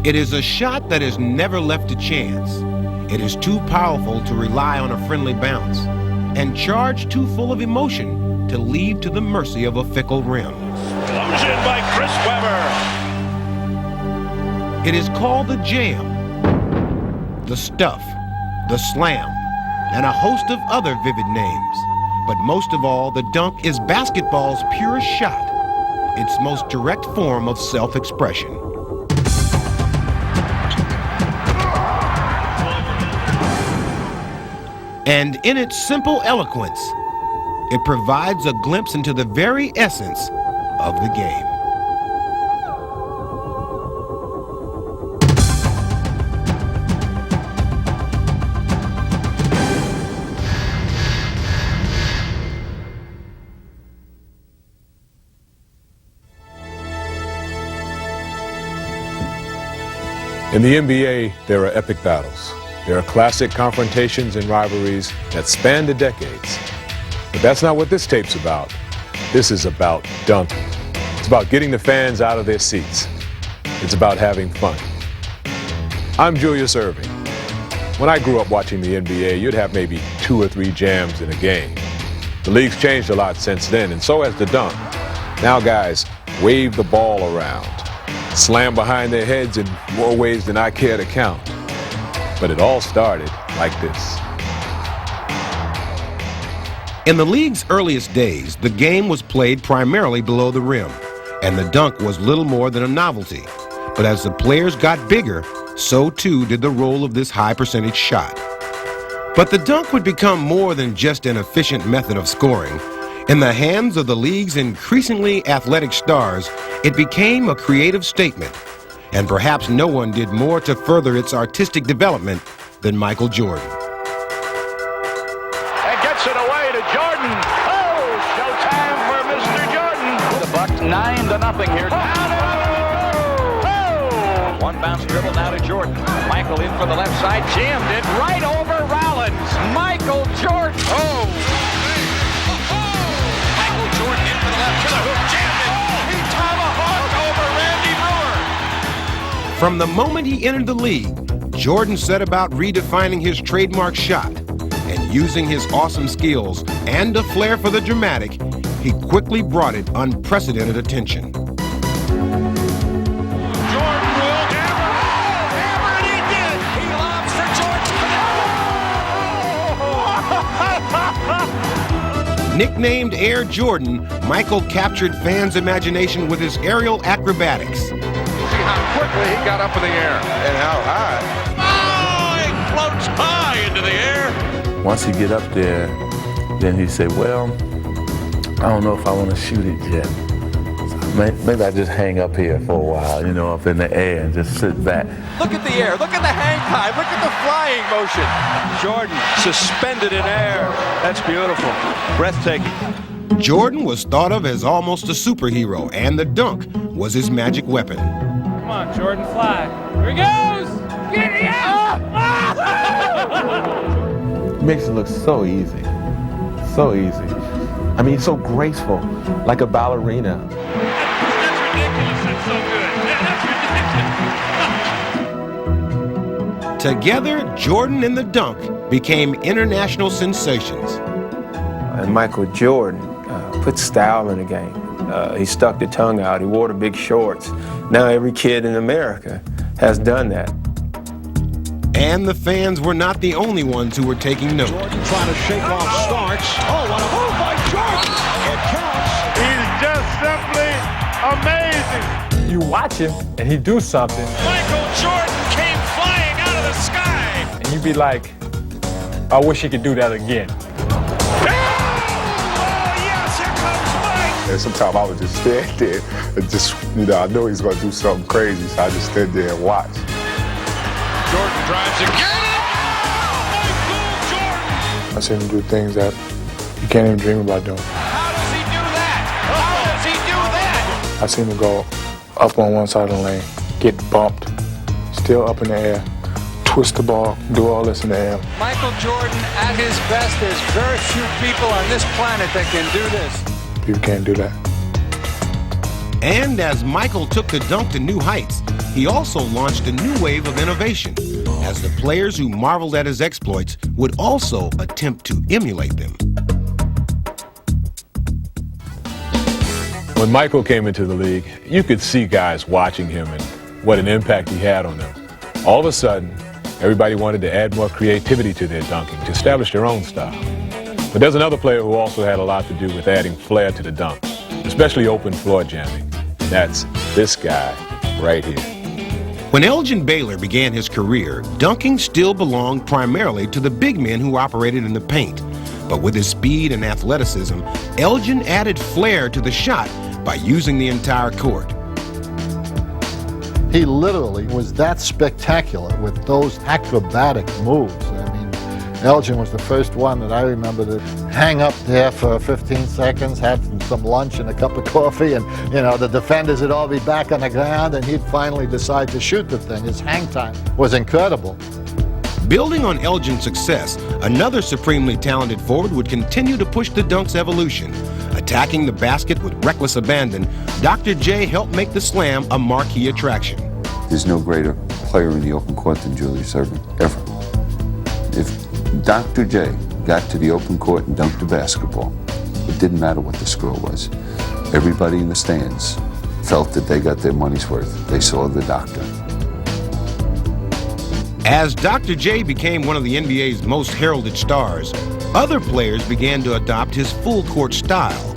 It is a shot that is never left to chance. It is too powerful to rely on a friendly bounce, and charged too full of emotion to leave to the mercy of a fickle rim. Explosion by Chris Webber. It is called the jam, the stuff, the slam, and a host of other vivid names. But most of all, the dunk is basketball's purest shot, its most direct form of self-expression. And in its simple eloquence, it provides a glimpse into the very essence of the game. In the NBA, there are epic battles. There are classic confrontations and rivalries that span the decades. But that's not what this tape's about. This is about dunking. It's about getting the fans out of their seats. It's about having fun. I'm Julius Erving. When I grew up watching the NBA, you'd have maybe 2 or 3 jams in a game. The league's changed a lot since then, and so has the dunk. Now guys wave the ball around, slam behind their heads in more ways than I care to count. But it all started like this. In the league's earliest days, the game was played primarily below the rim, and the dunk was little more than a novelty. But as the players got bigger, so too did the role of this high-percentage shot. But the dunk would become more than just an efficient method of scoring. In the hands of the league's increasingly athletic stars, it became a creative statement. And perhaps no one did more to further its artistic development than Michael Jordan. And gets it away to Jordan. Oh, showtime for Mr. Jordan. The Bucks 9-0 here. Oh! One bounce dribble now to Jordan. Michael in from the left side, jammed it right over Rollins. Michael Jordan. Oh! Michael Jordan in for the left to the hoop, jammed it. He tomahawked over Randy Brewer. From the moment he entered the league, Jordan set about redefining his trademark shot, and using his awesome skills and a flair for the dramatic, he quickly brought it unprecedented attention. Jordan will hammer, and he did. He lobs for Jordan. Nicknamed Air Jordan, Michael captured fans' imagination with his aerial acrobatics. See how quickly he got up in the air. And how high. Oh, he floats high into the air. Once he get up there, then he say, well, I don't know if I want to shoot it yet. So maybe I just hang up here for a while, you know, up in the air and just sit back. Look at the air, look at the hang time, look at the flying motion. Jordan suspended in air. That's beautiful. Breathtaking. Jordan was thought of as almost a superhero, and the dunk was his magic weapon. Come on, Jordan, fly. Here he goes! Get it out! Makes it look so easy, so easy. I mean, so graceful, like a ballerina. That's ridiculous, that's so good. Together, Jordan and the dunk became international sensations. And Michael Jordan put style in the game. He stuck the tongue out. He wore the big shorts. Now every kid in America has done that. And the fans were not the only ones who were taking note. Jordan trying to shake off Starks. Oh, what a move by Jordan. It counts. He's just simply amazing. You watch him and he do something, Michael Jordan came flying out of the sky. and you be like, I wish he could do that again. Oh, yes, here comes Mike. And sometimes I would just stand there and just, you know, I know he's going to do something crazy, so I just stand there and watch. Jordan drives again. Michael Jordan. I seen him do things that you can't even dream about doing. How does he do that? How does he do that? I seen him go up on one side of the lane, get bumped, still up in the air, twist the ball, do all this in the air. Michael Jordan at his best, there's very few people on this planet that can do this. People can't do that. And as Michael took the dunk to new heights, he also launched a new wave of innovation, as the players who marveled at his exploits would also attempt to emulate them. When Michael came into the league, you could see guys watching him and what an impact he had on them. All of a sudden, everybody wanted to add more creativity to their dunking, to establish their own style. But there's another player who also had a lot to do with adding flair to the dunk, especially open floor jamming. That's this guy right here. When Elgin Baylor began his career, dunking still belonged primarily to the big men who operated in the paint. But with his speed and athleticism, Elgin added flair to the shot by using the entire court. He literally was that spectacular with those acrobatic moves. I mean, Elgin was the first one that I remember to hang up there for 15 seconds, have some lunch and a cup of coffee, and the defenders would all be back on the ground, and he'd finally decide to shoot the thing. His hang time was incredible. Building on Elgin's success, another supremely talented forward would continue to push the dunk's evolution. Attacking the basket with reckless abandon, Dr. J helped make the slam a marquee attraction. There's no greater player in the open court than Julius Erving, ever. If Dr. J got to the open court and dunked a basketball, it didn't matter what the score was. Everybody in the stands felt that they got their money's worth. They saw the doctor. As Dr. J became one of the NBA's most heralded stars, other players began to adopt his full-court style.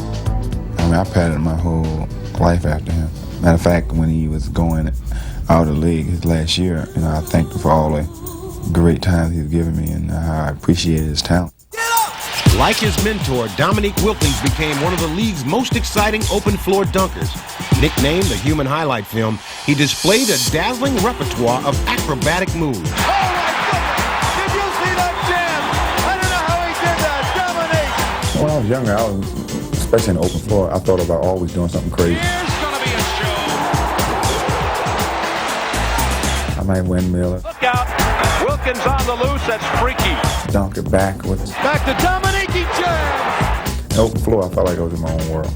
I mean, I patterned my whole life after him. Matter of fact, when he was going out of the league his last year, I thanked him for all the great times he's given me and how I appreciated his talent. Like his mentor, Dominique Wilkins became one of the league's most exciting open-floor dunkers. Nicknamed the Human Highlight Film, he displayed a dazzling repertoire of acrobatic moves. Oh my goodness! Did you see that jam? I don't know how he did that, Dominique! When I was younger, especially in the open floor, I thought about always doing something crazy. Here's gonna be a show. I might windmill it. Look out! Wilkins on the loose. That's freaky. Dunk it backwards. Back to Dominique, he jams! The open floor, I felt like I was in my own world.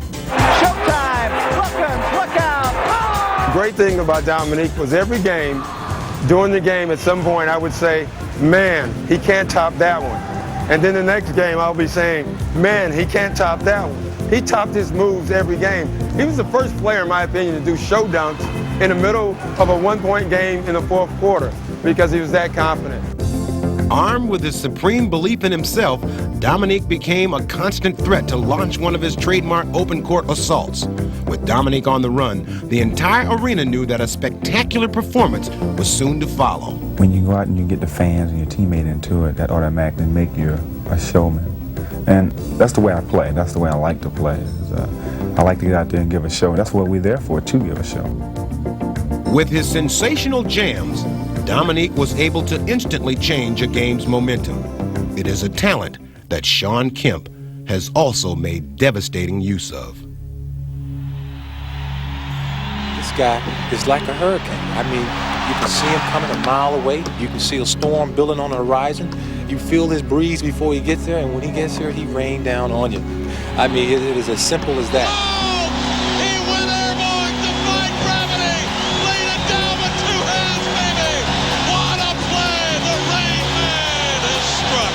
Showtime! Wilkins, look out! Oh! Great thing about Dominique was every game, during the game at some point I would say, man, he can't top that one. And then the next game I'll be saying, man, he can't top that one. He topped his moves every game. He was the first player, in my opinion, to do show dunks in the middle of a one-point game in the fourth quarter because he was that confident. Armed with his supreme belief in himself, Dominique became a constant threat to launch one of his trademark open-court assaults. With Dominique on the run, the entire arena knew that a spectacular performance was soon to follow. When you go out and you get the fans and your teammate into it, that automatically make you a showman. And that's the way I play. That's the way I like to play. I like to get out there and give a show. That's what we're there for, to give a show. With his sensational jams, Dominique was able to instantly change a game's momentum. It is a talent that Shawn Kemp has also made devastating use of. This guy is like a hurricane. I mean, you can see him coming a mile away. You can see a storm building on the horizon. You feel his breeze before he gets there, and when he gets here, he rains down on you. I mean, it is as simple as that. He went airborne, defied gravity, laid it down with two hands, baby. What a play! The Rain Man has struck.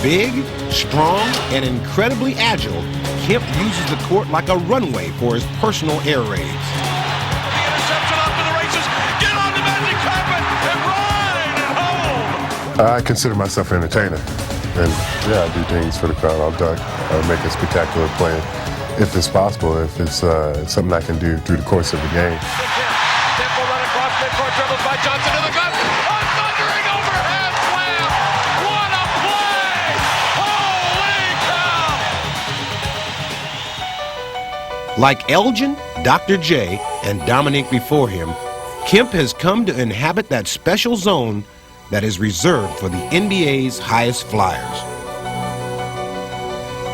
Big, strong, and incredibly agile, Kemp uses the court like a runway for his personal air raids. The interception up to the races. Get on the magic carpet and ride it home. I consider myself an entertainer, and yeah, I do things for the crowd. I'll dunk, make a spectacular play if it's possible, if it's something I can do through the course of the game. Temple run across midcourt, dribbles by Johnson to the cup. A thundering overhead slam. What a play! Holy cow! Like Elgin, Dr. J, and Dominique before him, Kemp has come to inhabit that special zone that is reserved for the NBA's highest flyers.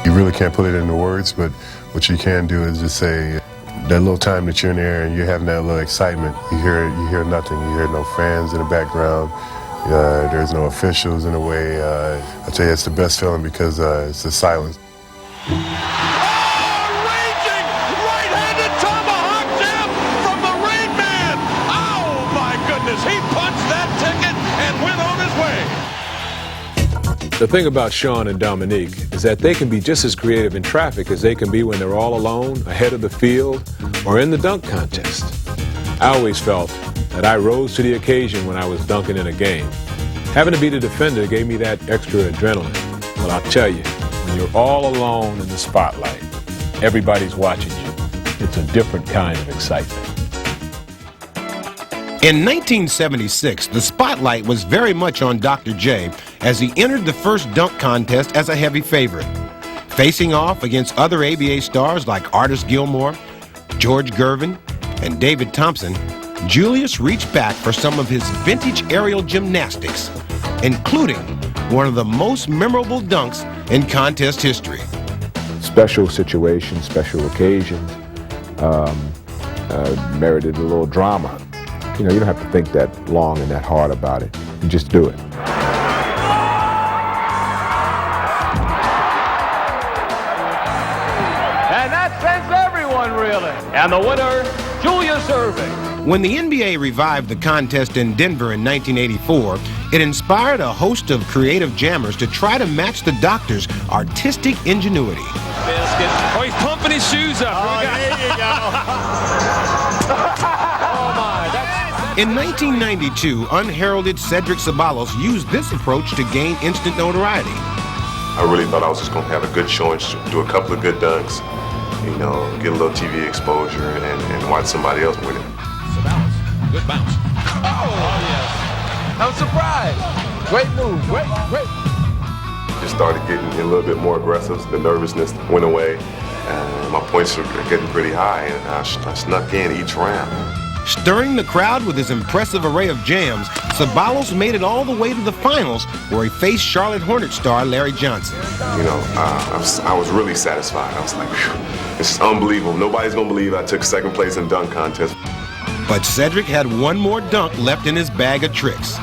You really can't put it into words, but what you can do is just say that little time that you're in there and you're having that little excitement. You hear nothing. You hear no fans in the background. There's no officials in a way. I tell you, it's the best feeling because it's the silence. Raging right-handed tomahawk! The thing about Shawn and Dominique is that they can be just as creative in traffic as they can be when they're all alone, ahead of the field, or in the dunk contest. I always felt that I rose to the occasion when I was dunking in a game. Having to be the defender gave me that extra adrenaline. But I'll tell you, when you're all alone in the spotlight, everybody's watching you. It's a different kind of excitement. In 1976, the spotlight was very much on Dr. J as he entered the first dunk contest as a heavy favorite. Facing off against other ABA stars like Artis Gilmore, George Gervin, and David Thompson, Julius reached back for some of his vintage aerial gymnastics, including one of the most memorable dunks in contest history. Special situations, special occasions, merited a little drama. You know, you don't have to think that long and that hard about it. You just do it. And that sends everyone reeling. And the winner, Julius Erving. When the NBA revived the contest in Denver in 1984, it inspired a host of creative jammers to try to match the doctor's artistic ingenuity. Biscuit. Oh, he's pumping his shoes up. Oh, there you go. Oh, my. In 1992, unheralded Cedric Ceballos used this approach to gain instant notoriety. I really thought I was just going to have a good showing, do a couple of good dunks, you know, get a little TV exposure and watch somebody else win it. Ceballos, good bounce. Oh, yes. I'm surprised. Great move. Great. Just started getting a little bit more aggressive. The nervousness went away. My points were getting pretty high, and I snuck in each round. Stirring the crowd with his impressive array of jams, Ceballos made it all the way to the finals, where he faced Charlotte Hornets star Larry Johnson. You know, I was really satisfied. I was like, this is unbelievable. Nobody's going to believe I took second place in dunk contest. But Cedric had one more dunk left in his bag of tricks.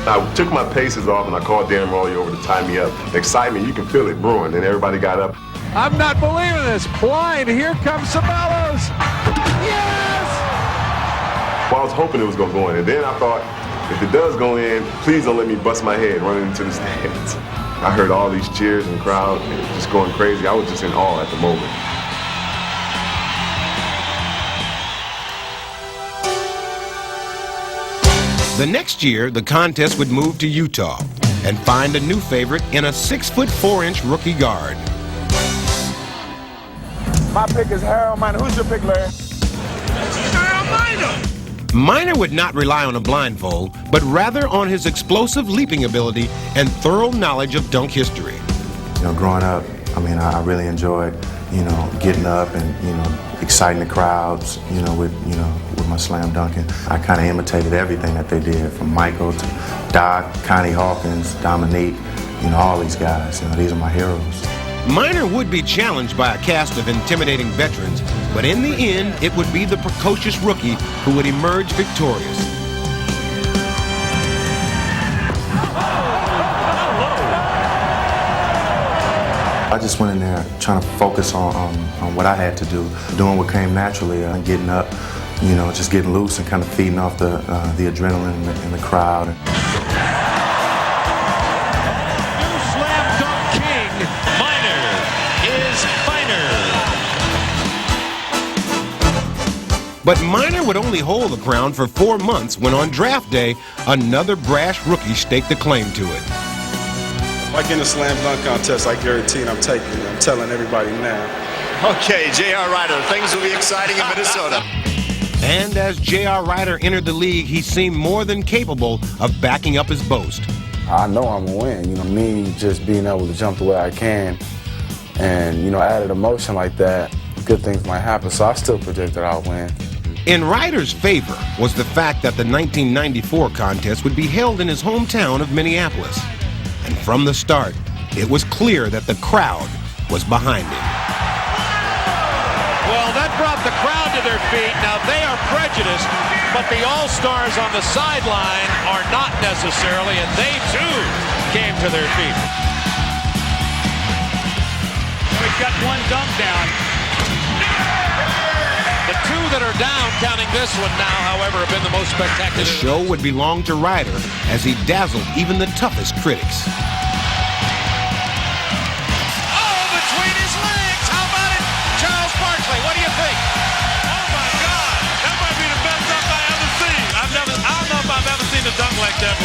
I took my paces off and I called Dan Roy over to tie me up. Excitement, you can feel it brewing, and everybody got up. I'm not believing this. Blind, here comes Ceballos. Yes! Well, I was hoping it was going to go in, and then I thought, if it does go in, please don't let me bust my head running into the stands. I heard all these cheers and crowd just going crazy. I was just in awe at the moment. The next year, the contest would move to Utah and find a new favorite in a 6'4" rookie guard. My pick is Harold Miner. Who's your pick, Larry? Harold Miner! Miner would not rely on a blindfold, but rather on his explosive leaping ability and thorough knowledge of dunk history. You know, growing up, I mean, I really enjoyed, you know, getting up and, you know, exciting the crowds, with my slam dunking. I kind of imitated everything that they did, from Michael to Doc, Connie Hawkins, Dominique, all these guys. These are my heroes. Miner would be challenged by a cast of intimidating veterans, but in the end, it would be the precocious rookie who would emerge victorious. I just went in there trying to focus on what I had to do, doing what came naturally, and getting up, just getting loose and kind of feeding off the adrenaline in the crowd. New slam dunk king, Miner is Miner. But Miner would only hold the crown for 4 months when on draft day, another brash rookie staked a claim to it. Like in the slam dunk contest, I guarantee, and I'm telling everybody now. Okay, J.R. Ryder, things will be exciting in Minnesota. And as J.R. Ryder entered the league, he seemed more than capable of backing up his boast. I know I'm gonna win. Me just being able to jump the way I can and, added emotion like that, good things might happen. So I still predict that I'll win. In Ryder's favor was the fact that the 1994 contest would be held in his hometown of Minneapolis. And from the start, it was clear that the crowd was behind him. Well, that brought the crowd to their feet. Now, they are prejudiced, but the All-Stars on the sideline are not necessarily, and they, too, came to their feet. We've got one dunk down. The two that are down, counting this one now, however, have been the most spectacular. The show would belong to Ryder as he dazzled even the toughest critics.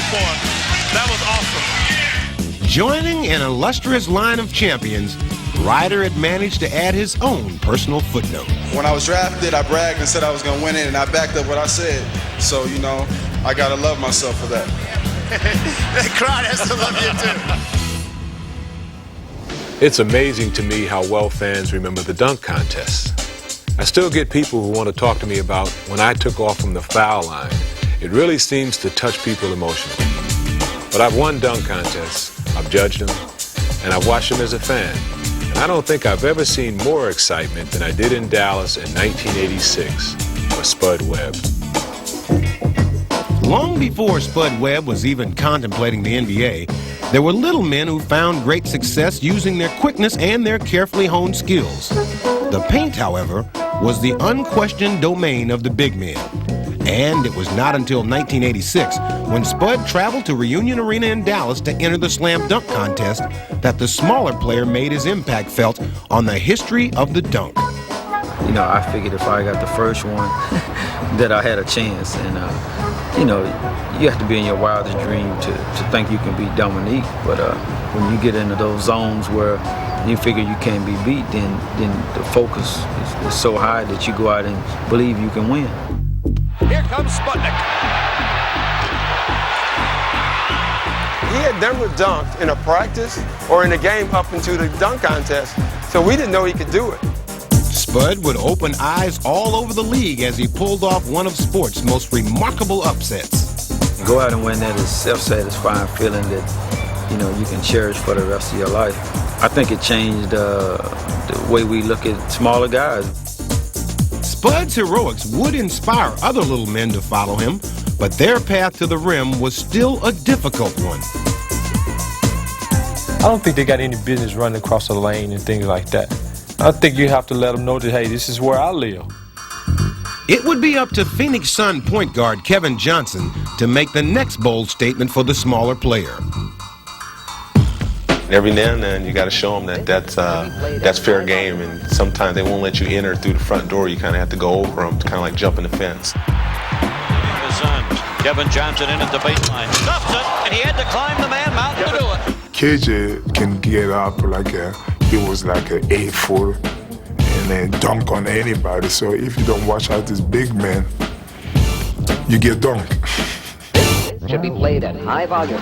for. That was awesome. Joining an illustrious line of champions, Ryder had managed to add his own personal footnote. When I was drafted, I bragged and said I was going to win it, and I backed up what I said. So, you know, I got to love myself for that. The crowd has to love you, too. It's amazing to me how well fans remember the dunk contest. I still get people who want to talk to me about when I took off from the foul line. It really seems to touch people emotionally. But I've won dunk contests, I've judged them, and I've watched them as a fan. And I don't think I've ever seen more excitement than I did in Dallas in 1986 for Spud Webb. Long before Spud Webb was even contemplating the NBA, there were little men who found great success using their quickness and their carefully honed skills. The paint, however, was the unquestioned domain of the big men. And it was not until 1986, when Spud traveled to Reunion Arena in Dallas to enter the slam dunk contest, that the smaller player made his impact felt on the history of the dunk. You know, I figured if I got the first one, that I had a chance. And, you know, you have to be in your wildest dream to think you can beat Dominique. But when you get into those zones where you figure you can't be beat, then the focus is so high that you go out and believe you can win. Here comes Sputnik. He had never dunked in a practice or in a game up into the dunk contest, so we didn't know he could do it. Spud would open eyes all over the league as he pulled off one of sports' most remarkable upsets. Go out and win that is self-satisfying feeling that, you know, you can cherish for the rest of your life. I think it changed the way we look at smaller guys. Spud's heroics would inspire other little men to follow him, but their path to the rim was still a difficult one. I don't think they got any business running across the lane and things like that. I think you have to let them know that, hey, this is where I live. It would be up to Phoenix Sun point guard Kevin Johnson to make the next bold statement for the smaller player. Every now and then you got to show them that that's fair game, and sometimes they won't let you enter through the front door. You kind of have to go over them, kind of like jumping the fence. The Suns. Kevin Johnson in at the baseline. Stuffs it, and he had to climb the man mountain to do it. KJ can get up he was like an 8-footer and then dunk on anybody. So if you don't watch out this big man, you get dunked. Should be played at high volume.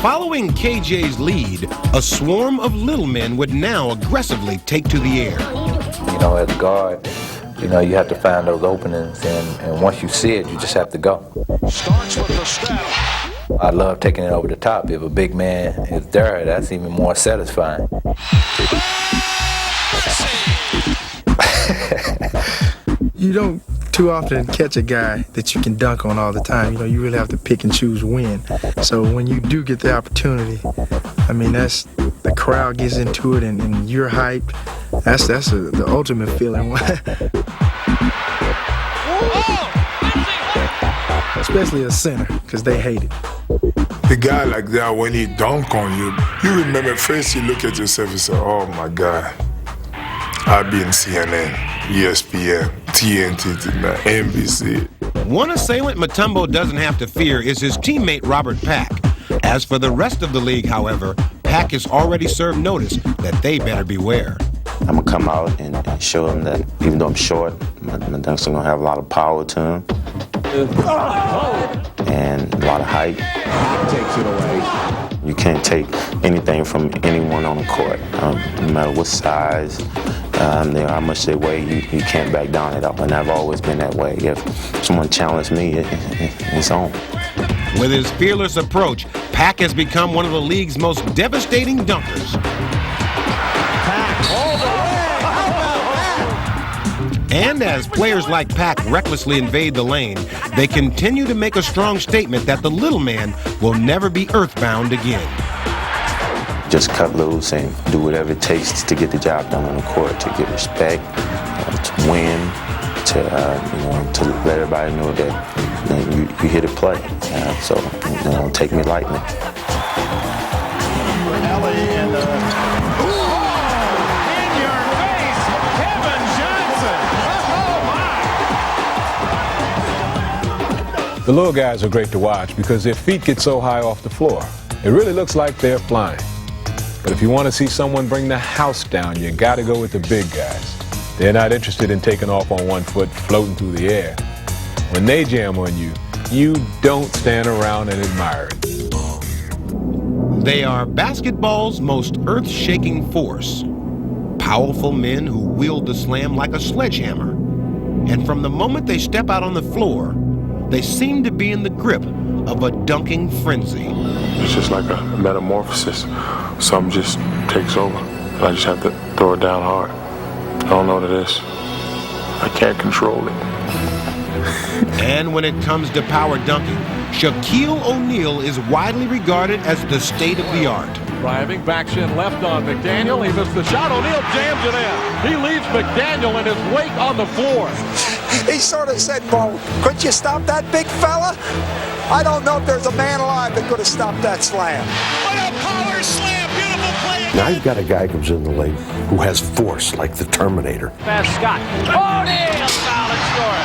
Following KJ's lead, a swarm of little men would now aggressively take to the air. You know, as a guard, you know, you have to find those openings, and once you see it, you just have to go. Starts with the step. I love taking it over the top. If a big man is there, that's even more satisfying. You don't too often catch a guy that you can dunk on all the time. You know, you really have to pick and choose when. So when you do get the opportunity, I mean, that's the crowd gets into it, and you're hyped. That's the ultimate feeling. Especially a center, because they hate it. The guy like that, when he dunk on you, you remember first you look at yourself and say, oh my God, I've been CNN, ESPN, TNT, NBC. One assailant Mutombo doesn't have to fear is his teammate Robert Pack. As for the rest of the league, however, Pack has already served notice that they better beware. I'm going to come out and show them that even though I'm short, my dunks are going to have a lot of power to them. And a lot of height. Takes it away. You can't take anything from anyone on the court, no matter what size, how much they weigh, you can't back down it up. And I've always been that way. If someone challenged me, it's on. With his fearless approach, Pack has become one of the league's most devastating dunkers. And as players like Pack recklessly invade the lane, they continue to make a strong statement that the little man will never be earthbound again. Just cut loose and do whatever it takes to get the job done on the court, to get respect, to win, to let everybody know that you here to play. So take me lightly. The little guys are great to watch because their feet get so high off the floor. It really looks like they're flying. But if you want to see someone bring the house down, you got to go with the big guys. They're not interested in taking off on one foot, floating through the air. When they jam on you, you don't stand around and admire it. They are basketball's most earth-shaking force. Powerful men who wield the slam like a sledgehammer. And from the moment they step out on the floor, they seem to be in the grip of a dunking frenzy. It's just like a metamorphosis. Something just takes over. And I just have to throw it down hard. I don't know what it is. I can't control it. And when it comes to power dunking, Shaquille O'Neal is widely regarded as the state of the art. Driving, backs in left on McDaniel. He missed the shot. O'Neal jams it in. He leaves McDaniel in his wake on the floor. He sort of said, well, couldn't you stop that big fella? I don't know if there's a man alive that could have stopped that slam. What a power slam. Beautiful play. Now you've got a guy who comes in the lane who has force like the Terminator. Fast Scott. O'Neal foul and score.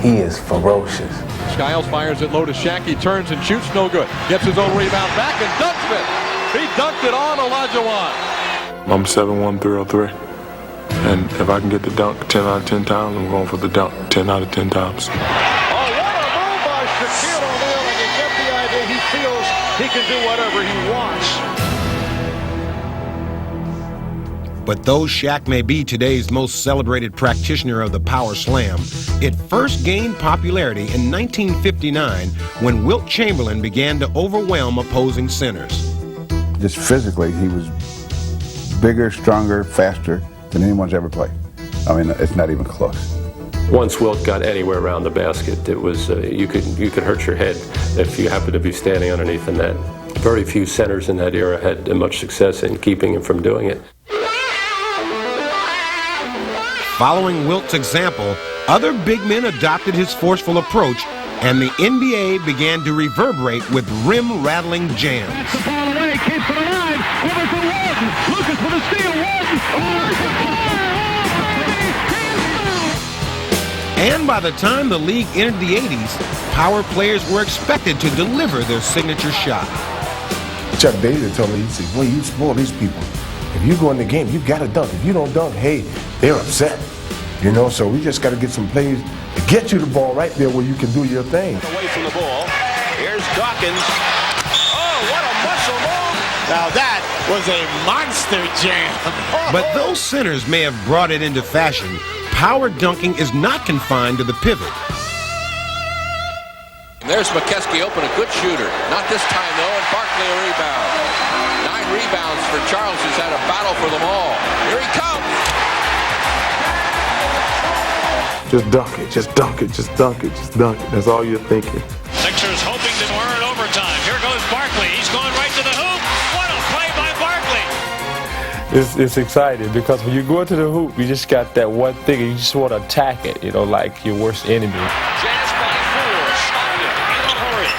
He is ferocious. Skiles fires it low to Shaq. He turns and shoots, no good. Gets his own rebound back and dunks it. He dunked it on Olajuwon. I'm 7'1", 303. And if I can get the dunk 10 out of 10 times, I'm going for the dunk 10 out of 10 times. Oh, what a move by Shaquille O'Neal, and you get the idea he feels he can do whatever he wants. But though Shaq may be today's most celebrated practitioner of the power slam, it first gained popularity in 1959 when Wilt Chamberlain began to overwhelm opposing centers. Just physically, he was bigger, stronger, faster than anyone's ever played. I mean, it's not even close. Once Wilt got anywhere around the basket, it was you could hurt your head if you happened to be standing underneath the net. Very few centers in that era had much success in keeping him from doing it. Following Wilt's example, other big men adopted his forceful approach, and the NBA began to reverberate with rim-rattling jams. Gets the ball away, keeps it alive, over to Webb. Lucas with a steal, Webb. And by the time the league entered the 80s, power players were expected to deliver their signature shot. Chuck Davis told me, he said, well, you spoil these people. If you go in the game, you got to dunk. If you don't dunk, hey, they're upset. You know, so we just got to get some plays to get you the ball right there where you can do your thing. Away from the ball. Here's Dawkins. Oh, what a muscle move. Now that was a monster jam. But though centers may have brought it into fashion, power dunking is not confined to the pivot. And there's McKeskey open, a good shooter. Not this time, though, and Barkley a rebound. 9 rebounds for Charles, who's had a battle for them all. Here he comes. Just dunk it, just dunk it, just dunk it, just dunk it. That's all you're thinking. Sixers hoping to earn overtime. Here goes Barkley. He's going right to the hoop. What a play by Barkley. It's exciting because when you go into the hoop, you just got that one thing and you just want to attack it, you know, like your worst enemy. Jazz by 4. Stopped it in a hurry.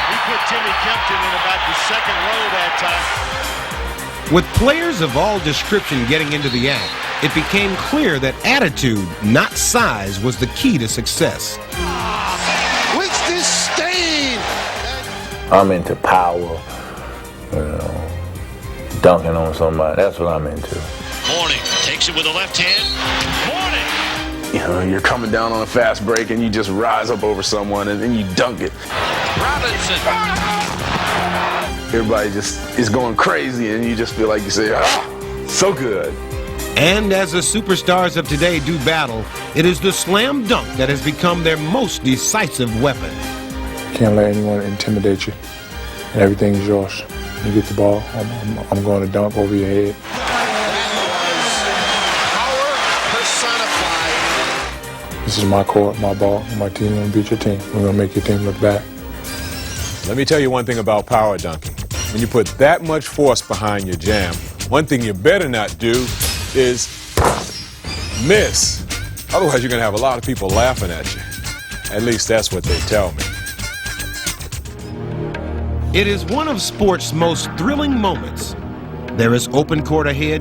He put Timmy Kempton in about the second row that time. With players of all description getting into the act, it became clear that attitude, not size, was the key to success. What's this stain? I'm into power, you know, dunking on somebody. That's what I'm into. Morning takes it with the left hand. Morning. You know, you're coming down on a fast break and you just rise up over someone and then you dunk it. Robinson. Everybody just is going crazy and you just feel like you say, ah, so good. And as the superstars of today do battle, it is the slam dunk that has become their most decisive weapon. You can't let anyone intimidate you, and everything's yours. You get the ball, I'm going to dunk over your head. Power personified. This is my court, my ball, and my team going to beat your team. We're going to make your team look back. Let me tell you one thing about power dunking. When you put that much force behind your jam, one thing you better not do is miss. Otherwise, you're going to have a lot of people laughing at you. At least that's what they tell me. It is one of sport's most thrilling moments. There is open court ahead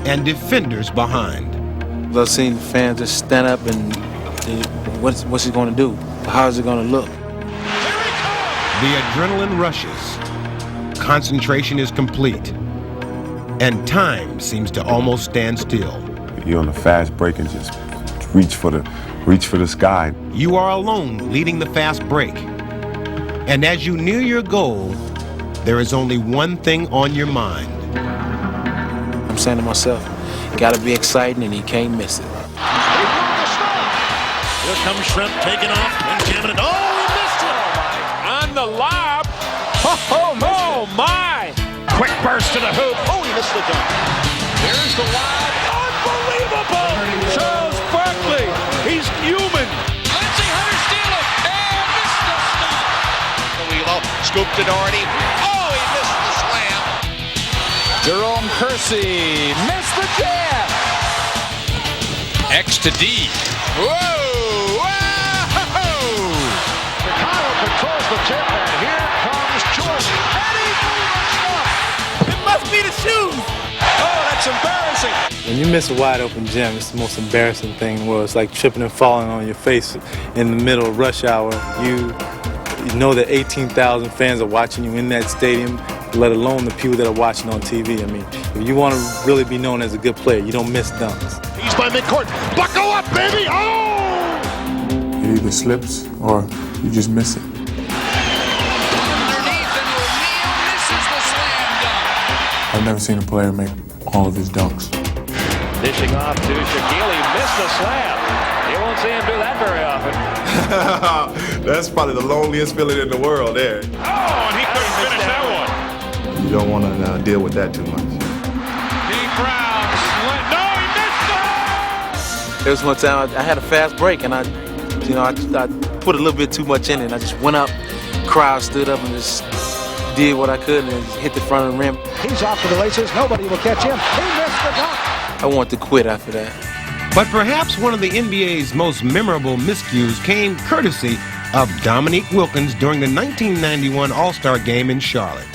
and defenders behind. I've seen fans just stand up and what's he going to do? How is it going to look? The adrenaline rushes. Concentration is complete. And time seems to almost stand still. You're on a fast break and just reach for the sky. You are alone leading the fast break. And as you near your goal, there is only one thing on your mind. I'm saying to myself, gotta be exciting and he can't miss it. Here comes Shrimp taking off and jamming it. Oh, he missed it! On the lob. Oh my! Quick burst to the hoop. Oh, he missed the dunk. Here's the lob. Unbelievable! Charles Barkley. He's human. Lindsey Hunter steal it and missed the stop. Wheelo scooped to Doherty. Oh, he missed the slam. Jerome Kersey missed the jab. X to D. Whoa! Chicago controls the tip, and here comes Jordan. And he looks up. It must be the shoes. Oh, that's embarrassing. When you miss a wide open gem, it's the most embarrassing thing in the world. It's like tripping and falling on your face in the middle of rush hour. You know that 18,000 fans are watching you in that stadium, let alone the people that are watching on TV. I mean, if you want to really be known as a good player, you don't miss dunks. He's by midcourt. Buckle up, baby. Oh! It either slips or you just miss it. Underneath, and O'Neal misses the slam dunk. I've never seen a player make all of his dunks. Dishing off to Shaquille. He missed the slam. You won't see him do that very often. That's probably the loneliest feeling in the world there. Oh, and he couldn't finish that one. You don't want to deal with that too much. Deep Brown. No, he missed it! There was one time I had a fast break and I put a little bit too much in it. I just went up, crowd stood up and just did what I could and just hit the front of the rim. He's off to the races. Nobody will catch him. He missed the dunk. I wanted to quit after that. But perhaps one of the NBA's most memorable miscues came courtesy of Dominique Wilkins during the 1991 All-Star Game in Charlotte.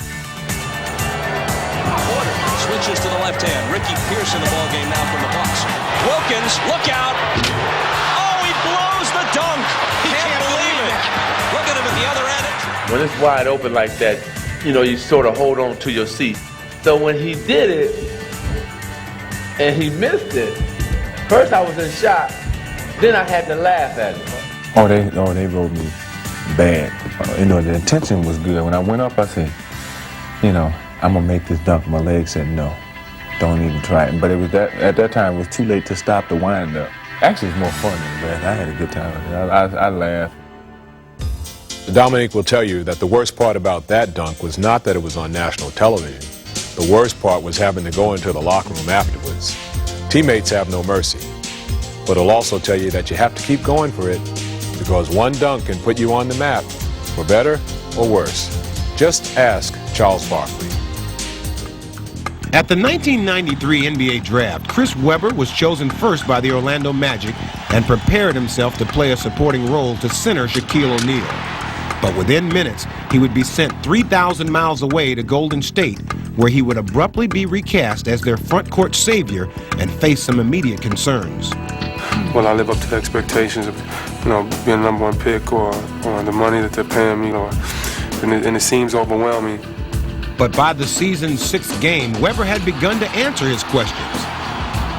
Switches to the left hand. Ricky Pierce in the ball game now from the Bucks. Wilkins, look out! Oh, he blows the dunk! He can't believe it! Look at him at the other end. When it's wide open like that, you sort of hold on to your seat. So when he did it, and he missed it, first I was in shock, then I had to laugh at it. Oh, they wrote me bad. The intention was good. When I went up, I said, I'm gonna make this dunk. My leg said no, don't even try it. But it was at that time it was too late to stop the wind up. Actually, it's more fun than that. I had a good time. I laughed. Dominique will tell you that the worst part about that dunk was not that it was on national television. The worst part was having to go into the locker room afterwards. Teammates have no mercy. But he'll also tell you that you have to keep going for it because one dunk can put you on the map, for better or worse. Just ask Charles Barkley. At the 1993 NBA Draft, Chris Webber was chosen first by the Orlando Magic and prepared himself to play a supporting role to center Shaquille O'Neal. But within minutes, he would be sent 3,000 miles away to Golden State, where he would abruptly be recast as their front court savior and face some immediate concerns. Will I live up to the expectations of, being a number one pick or the money that they're paying me, and it seems overwhelming. But by the season's 6th game, Webber had begun to answer his questions.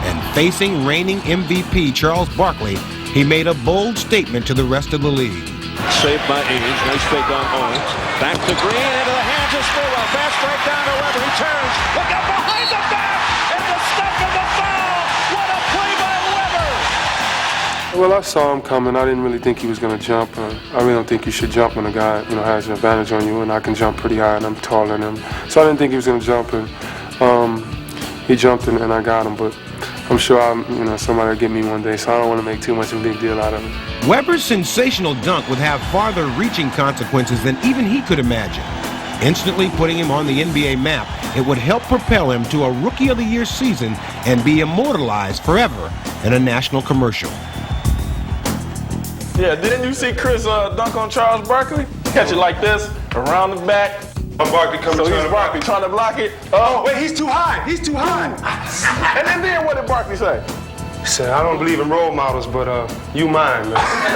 And facing reigning MVP Charles Barkley, he made a bold statement to the rest of the league. Saved by Age. Nice fake on Owens. Back to Green. Into the hands of Spud. Fast break down to Webber. He turns. Look out behind the back. And the step of the foul. What a play by Webber. Well, I saw him coming. I didn't really think he was going to jump. I really don't think you should jump when a guy, has an advantage on you. And I can jump pretty high, and I'm taller than him. So I didn't think he was going to jump. And he jumped, and I got him. But I'm sure somebody will get me one day. So I don't want to make too much of a big deal out of it. Webber's sensational dunk would have farther-reaching consequences than even he could imagine. Instantly putting him on the NBA map, it would help propel him to a Rookie of the Year season and be immortalized forever in a national commercial. Yeah, didn't you see Chris dunk on Charles Barkley? Catch it like this, around the back. Barkley coming. So he's Barkley trying to block it. Oh, wait, he's too high. He's too high. And then what did Barkley say? He said, I don't believe in role models, but you mine, man.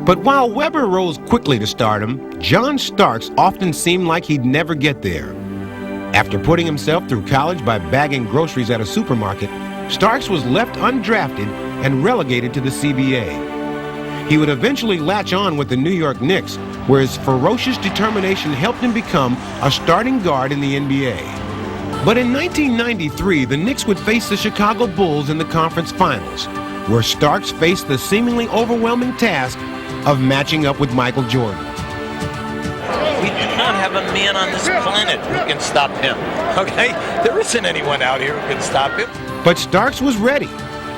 But while Webber rose quickly to stardom, John Starks often seemed like he'd never get there. After putting himself through college by bagging groceries at a supermarket, Starks was left undrafted and relegated to the CBA. He would eventually latch on with the New York Knicks, where his ferocious determination helped him become a starting guard in the NBA. But in 1993, the Knicks would face the Chicago Bulls in the conference finals, where Starks faced the seemingly overwhelming task of matching up with Michael Jordan. We do not have a man on this planet who can stop him, okay? There isn't anyone out here who can stop him. But Starks was ready.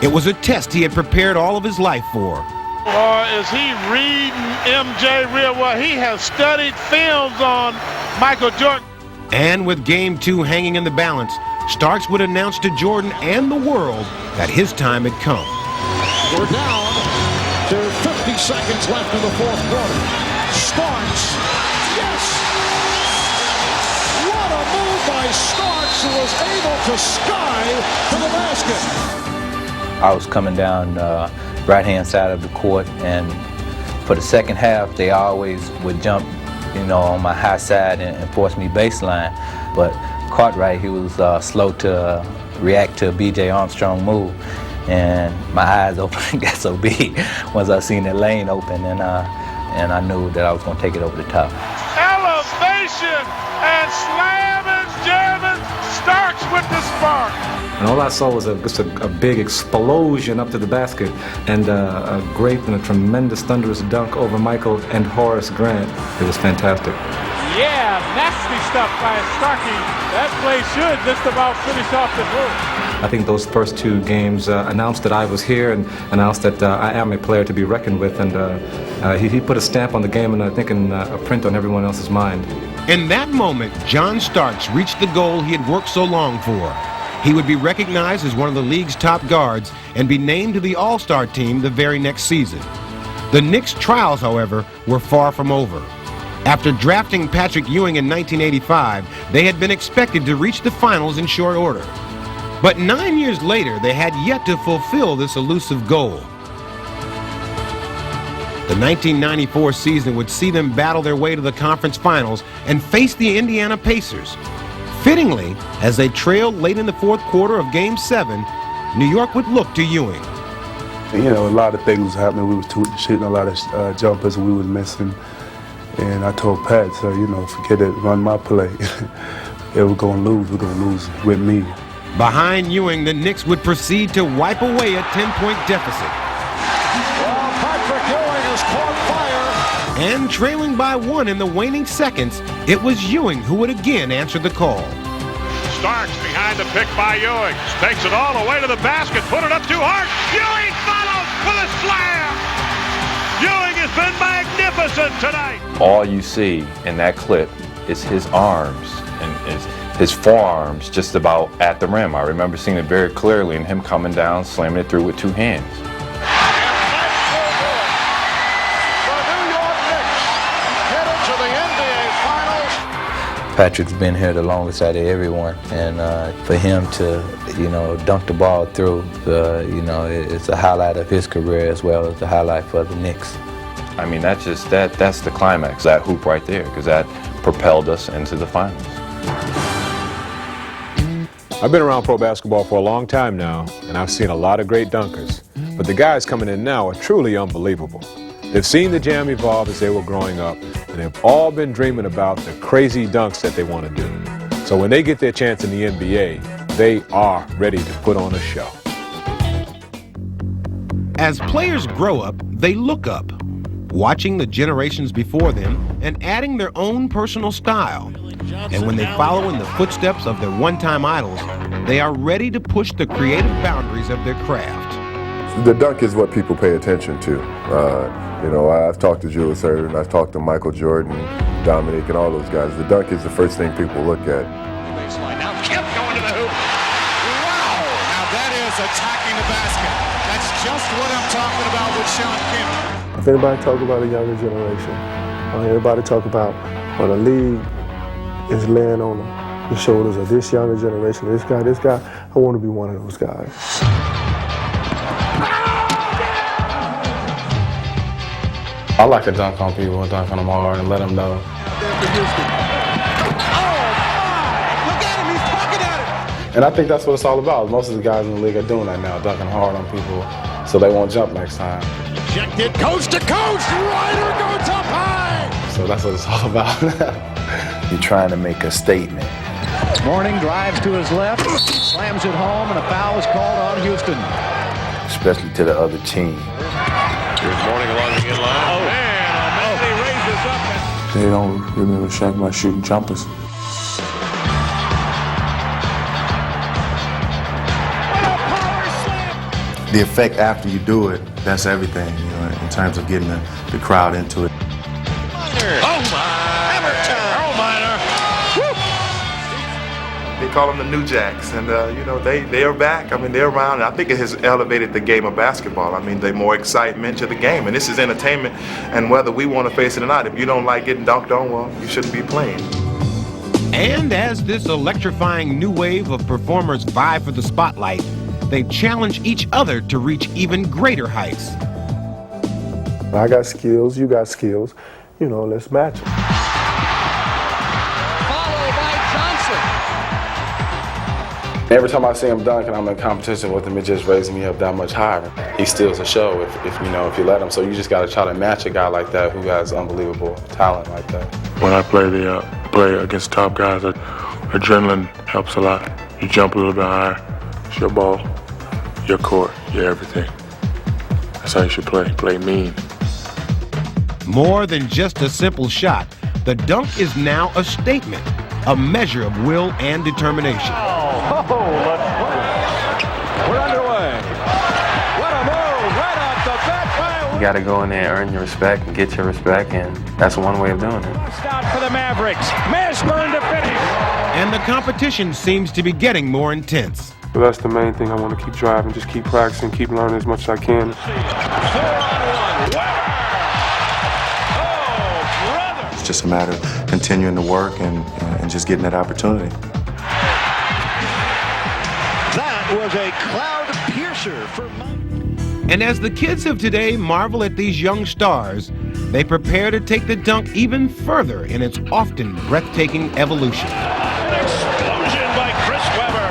It was a test he had prepared all of his life for. Or is he reading MJ real well? He has studied films on Michael Jordan. And with Game 2 hanging in the balance, Starks would announce to Jordan and the world that his time had come. We're down to 50 seconds left in the fourth quarter. Starks, yes! What a move by Starks, who was able to sky to the basket. I was coming down right-hand side of the court, and for the second half, they always would jump, you know, on my high side and force me baseline. But Cartwright, he was slow to react to a B.J. Armstrong move. And my eyes opened and got so big once I seen that lane open, and I knew that I was going to take it over the top. Elevation and slamming, jamming, Starks with the spark. And all I saw was just a big explosion up to the basket, and a great and a tremendous thunderous dunk over Michael and Horace Grant. It was fantastic. Yeah, nasty stuff by Starkey. That play should just about finish off the move. I think those first two games announced that I was here and announced that I am a player to be reckoned with, and he put a stamp on the game, and I think a print on everyone else's mind. In that moment, John Starks reached the goal he had worked so long for. He would be recognized as one of the league's top guards and be named to the All-Star team the very next season. The Knicks' trials, however, were far from over. After drafting Patrick Ewing in 1985, they had been expected to reach the finals in short order. But 9 years later, they had yet to fulfill this elusive goal. The 1994 season would see them battle their way to the conference finals and face the Indiana Pacers. Fittingly, as they trailed late in the fourth quarter of Game 7, New York would look to Ewing. You know, a lot of things was happening. We were shooting a lot of jumpers we was missing. And I told Pat, so, you know, forget it, run my play. We're going to lose. We're going to lose with me. Behind Ewing, the Knicks would proceed to wipe away a 10-point deficit. Well, Patrick Ewing has caught fire. And trailing by 1 in the waning seconds, it was Ewing who would again answer the call. Starks behind the pick by Ewing. Takes it all the way to the basket. Put it up too hard. Ewing follows with a slam. Ewing has been magnificent tonight. All you see in that clip is his arms and his forearms just about at the rim. I remember seeing it very clearly and him coming down, slamming it through with two hands. Patrick's been here the longest out of everyone, and for him to, you know, dunk the ball through, you know, it's a highlight of his career as well as a highlight for the Knicks. I mean, that's the climax, that hoop right there, because that propelled us into the finals. I've been around pro basketball for a long time now, and I've seen a lot of great dunkers. But the guys coming in now are truly unbelievable. They've seen the jam evolve as they were growing up, and they've all been dreaming about the crazy dunks that they want to do. So when they get their chance in the NBA, they are ready to put on a show. As players grow up, they look up, watching the generations before them and adding their own personal style. And when they follow in the footsteps of their one-time idols, they are ready to push the creative boundaries of their craft. The dunk is what people pay attention to. You know, I've talked to Julius Erving, I've talked to Michael Jordan, Dominique, and all those guys. The dunk is the first thing people look at. Baseline. Now Kemp going to the hoop. Wow! Now that is attacking the basket. That's just what I'm talking about with Shawn Kemp. If anybody talk about a younger generation, or everybody talk about what a league is laying on them, the shoulders of this younger generation, this guy. I want to be one of those guys. I like to dunk on people and dunk on them hard and let them know. And I think that's what it's all about. Most of the guys in the league are doing that now, dunking hard on people so they won't jump next time. Ejected coast to coast, Ryder goes up high. So that's what it's all about. You're trying to make a statement. Morning drives to his left, slams it home, and a foul is called on Houston. Especially to the other team. Here's Morning along the inline. Oh, man, O'Malley raises up. They don't remember Shaq by shooting jumpers. The effect after you do it, that's everything, you know, in terms of getting the crowd into it. Oh, my. Hammer time. Oh, minor. They call them the New Jacks, and you know, they are back. I mean, they're around, and I think it has elevated the game of basketball. I mean, they're more excitement to the game, and this is entertainment, and whether we want to face it or not, if you don't like getting dunked on, well, you shouldn't be playing. And as this electrifying new wave of performers vie for the spotlight, they challenge each other to reach even greater heights. I got skills, you got skills, you know, let's match them. Followed by Johnson. Every time I see him dunk and I'm in competition with him, it just raises me up that much higher. He steals the show if you let him. So you just got to try to match a guy like that who has unbelievable talent like that. When I play against top guys, adrenaline helps a lot. You jump a little bit higher. It's your ball, your court, your everything. That's how you should play. Play mean. More than just a simple shot, the dunk is now a statement, a measure of will and determination. We're underway. What a move right off the bat. You got to go in there and earn your respect and get your respect, and that's one way of doing it. Out for the Mavericks. Mashburn to finish. And the competition seems to be getting more intense. But that's the main thing. I want to keep driving, just keep practicing, keep learning as much as I can. 4-on-1. Webb. Oh, brother. It's just a matter of continuing to work and just getting that opportunity. That was a cloud piercer for Mike. And as the kids of today marvel at these young stars, they prepare to take the dunk even further in its often breathtaking evolution. An explosion by Chris Webber.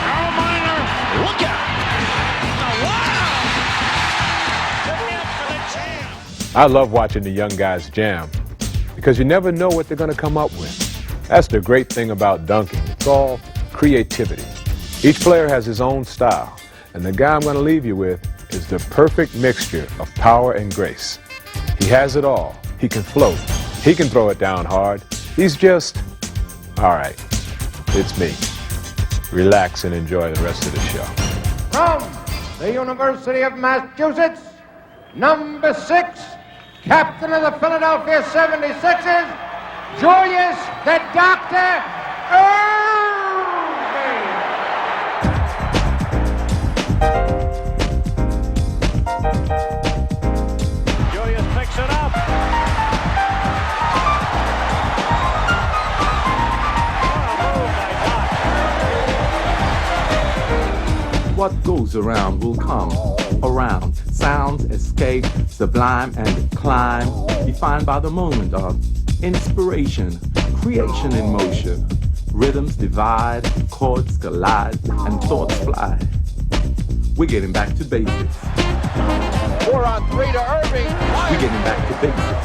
Oh, minor. Look out. I love watching the young guys jam because you never know what they're going to come up with. That's the great thing about dunking. It's all creativity. Each player has his own style, and the guy I'm going to leave you with is the perfect mixture of power and grace. He has it all. He can float. He can throw it down hard. He's just, all right, it's me. Relax and enjoy the rest of the show. From the University of Massachusetts, number 6, captain of the Philadelphia 76ers, Julius the Doctor Erving. Julius picks it up. What goes around will come around. Sounds escape, sublime and climb, defined by the moment of inspiration, creation in motion. Rhythms divide, chords collide, and thoughts fly. We're getting back to basics. 4-on-3 to Erving. We're getting back to basics.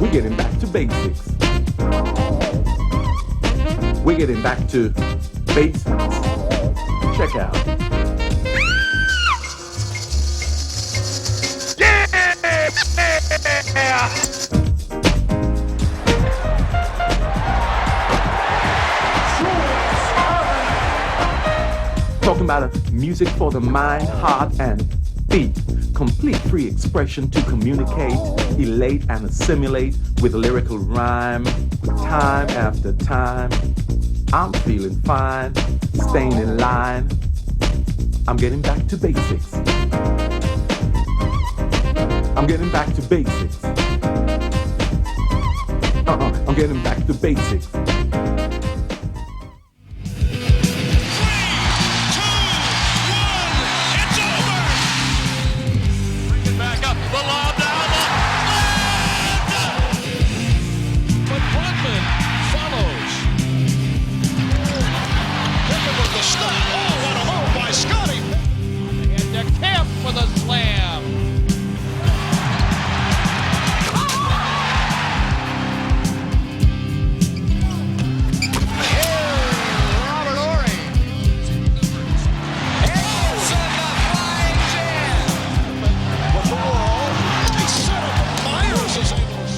We're getting back to basics. We're getting back to basics. Check out. Yeah! Talking about a music for the mind, heart, and feet. Complete free expression to communicate, elate, and assimilate with lyrical rhyme. Time after time, I'm feeling fine, staying in line. I'm getting back to basics. I'm getting back to basics. I'm getting back to basics. Back up, the lob down, but Rodman follows. Kemp with the stop. Oh, what a move by Scotty! And to Kemp for the slam. Robert Ory. Hanson, the flying jam. With the wall. They set up. Myers is able to.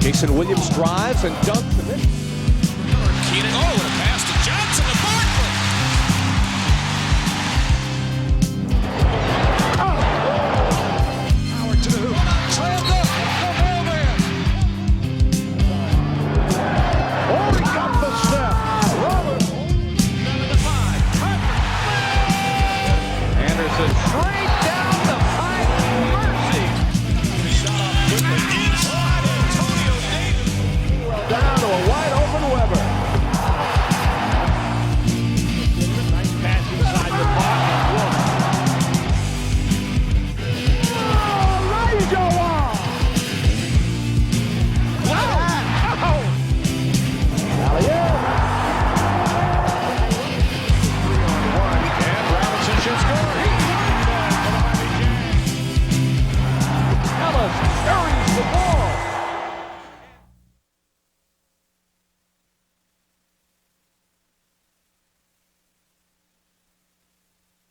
Jason Williams drives and dunks. Keenan, oh, what a pass to Johnson to Barkley. Howard to the hoop. Slammed up. The mailman. Oh, he got the step. Robert. 7-5. Anderson straight